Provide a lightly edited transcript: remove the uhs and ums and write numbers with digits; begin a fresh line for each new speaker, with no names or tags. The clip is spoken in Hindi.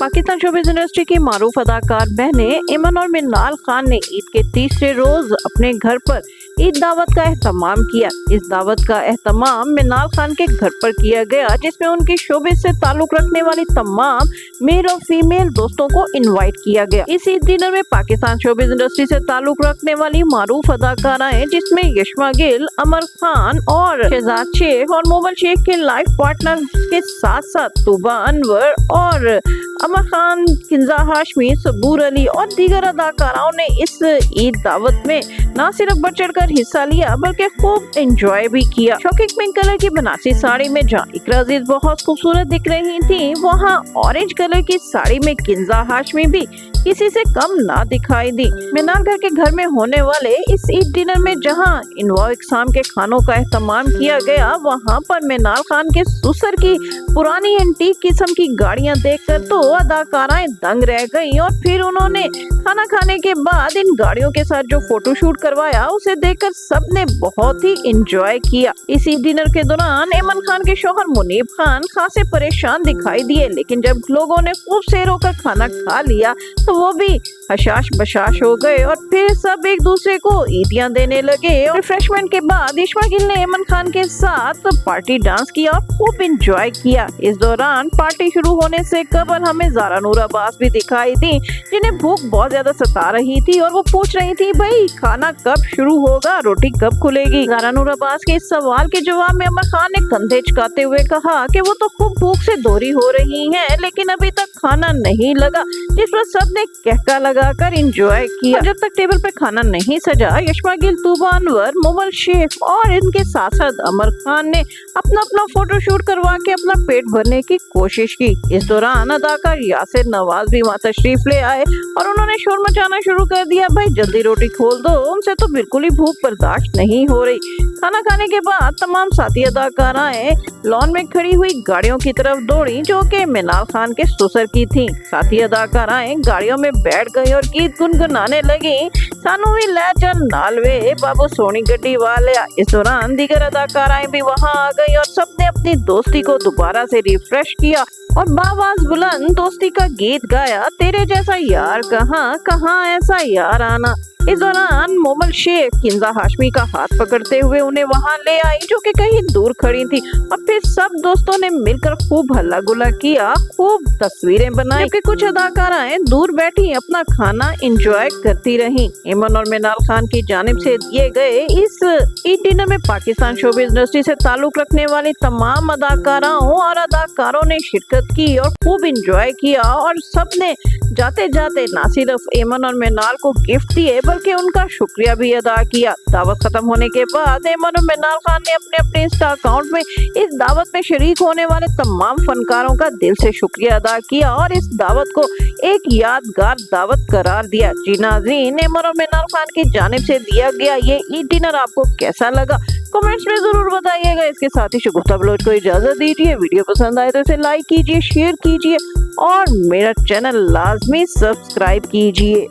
पाकिस्तान शोबिज़ इंडस्ट्री की मारूफ अदाकार बहनें इमन और मिनाल खान ने ईद के तीसरे रोज अपने घर पर ईद दावत का एहतमाम किया। इस दावत का एहतमाम मिनाल खान के घर पर किया गया, जिसमें उनकी शोबिज़ से ताल्लुक रखने वाली तमाम मेल और फीमेल दोस्तों को इनवाइट किया गया। इस ईद डिनर में पाकिस्तान शोबिज़ इंडस्ट्री से ताल्लुक रखने वाली मारूफ अदाकाराएं, जिसमें यशमा गिल, अमर खान और शहजाद शेख और मोमल शेख के लाइफ पार्टनर के साथ साथ तूबा अनवर और अमर खान, किंजा हाशमी, सबूर अली और दीगर अदाकाराओं ने इस ईद दावत में न सिर्फ बढ़ चढ़ कर हिस्सा लिया बल्कि खूब एंजॉय भी किया। शौकिंग पिंक कलर की बनारसी साड़ी में जहाँ इकरा अजीज बहुत खूबसूरत दिख रही थी, वहाँ ऑरेंज कलर की साड़ी में किंजा हाशमी भी किसी से कम ना दिखाई दी। मिनाल घर के घर में होने वाले इस ईद डिनर में जहाँ इनवाओ इकसाम के खानों का एहतमाम किया गया, वहाँ पर मिनाल खान के सुसर की पुरानी एंटीक किस्म की गाड़ियाँ देखकर तो अदाकाराएं दंग रह गईं और फिर उन्होंने खाना खाने के बाद इन गाड़ियों के साथ जो फोटोशूट करवाया, उसे देखकर सबने बहुत ही एंजॉय किया। इस ईद डिनर के दौरान इमन खान के शौहर मुनीब खान खासे परेशान दिखाई दिए, लेकिन जब लोगों ने खूब शेर होकर खाना खा लिया तो वो भी हशाश बशाश हो गए और फिर सब एक दूसरे को ईदियां देने लगे। और रिफ्रेशमेंट के बाद यशमा गिल ने इमन खान के साथ पार्टी डांस किया और खूब एंजॉय किया। इस दौरान पार्टी शुरू होने से कबल हमें ज़ारा नूर अब्बास भी दिखाई थी, जिन्हें भूख बहुत ज्यादा सता रही थी और वो पूछ रही थी, भाई खाना कब शुरू होगा, रोटी कब खुलेगी। ज़ारा नूर अब्बास के इस सवाल के जवाब में अमर खान ने कंधे झुकाते हुए कहा कि वो तो खूब भूख से दोरी हो रही हैं, लेकिन अभी तक खाना नहीं लगा, जिस पर सबने कहका लगाकर एंजॉय किया। जब तक टेबल पे खाना नहीं सजा, यशमा गिल, तूबा अनवर, मोमल शेख और इनके साथ साथ अमर खान ने अपना अपना फोटोशूट करवा के अपना पेट भरने की कोशिश की। इस दौरान अदाकार यासिर नवाज भी वहाँ तशरीफ ले आए और उन्होंने शोर मचाना शुरू कर दिया, भाई जल्दी रोटी खोल दो, उनसे तो बिल्कुल ही भूख बर्दाश्त नहीं हो रही। खाना खाने के बाद तमाम साथी अदाकाराएं लॉन में खड़ी हुई गाड़ियों की तरफ दौड़ी, जो कि मिनाल खान के ससुर की थीं। साथी अदाकाराएं गाड़ियों में बैठ गई और गीत गुनगुनाने लगी, सानू भी ले चल नालवे बाबू सोनी गड्डी वाले। इस दौरान दीगर अदाकाराएं भी वहां आ गई और सबने अपनी दोस्ती को दोबारा से रिफ्रेश किया और बावाज बुलंद दोस्ती का गीत गाया, तेरे जैसा यार कहाँ कहाँ ऐसा यार आना। इस दौरान मोमल शेख किंजा हाशमी का हाथ पकड़ते हुए उन्हें वहां ले आई, जो कि कहीं दूर खड़ी थी, और फिर सब दोस्तों ने मिलकर खूब हल्ला गुल्ला किया, खूब तस्वीरें बनाई, जबकि कुछ अदाकाराएं दूर बैठी अपना खाना एंजॉय करती रहीं। इमन और मिनाल खान की जानिब से दिए गए इस ईद डिनर में पाकिस्तान शोबिज़ इंडस्ट्री से ताल्लुक रखने वाली तमाम अदाकाराओं और अदाकारों ने शिरकत की और खूब एंजॉय किया और सबने जाते जाते न सिर्फ इमन और मिनाल को गिफ्ट दिए बल्कि उनका शुक्रिया भी अदा किया। दावत खत्म होने के बाद इमन और मिनाल खान ने अपने अपने इंस्टा अकाउंट में इस दावत में शरीक होने वाले तमाम फनकारों का दिल से शुक्रिया अदा किया और इस दावत को एक यादगार दावत करार दिया। जी नाज़रीन, इमन और मिनाल खान की जानिब से दिया गया ये ईद डिनर आपको कैसा लगा, कमेंट्स में जरूर बताइएगा। इसके साथ ही शगुफ्ता बलोच को इजाजत दीजिए। वीडियो पसंद आए तो इसे लाइक कीजिए, शेयर कीजिए और मेरा चैनल लाजमी सब्सक्राइब कीजिए।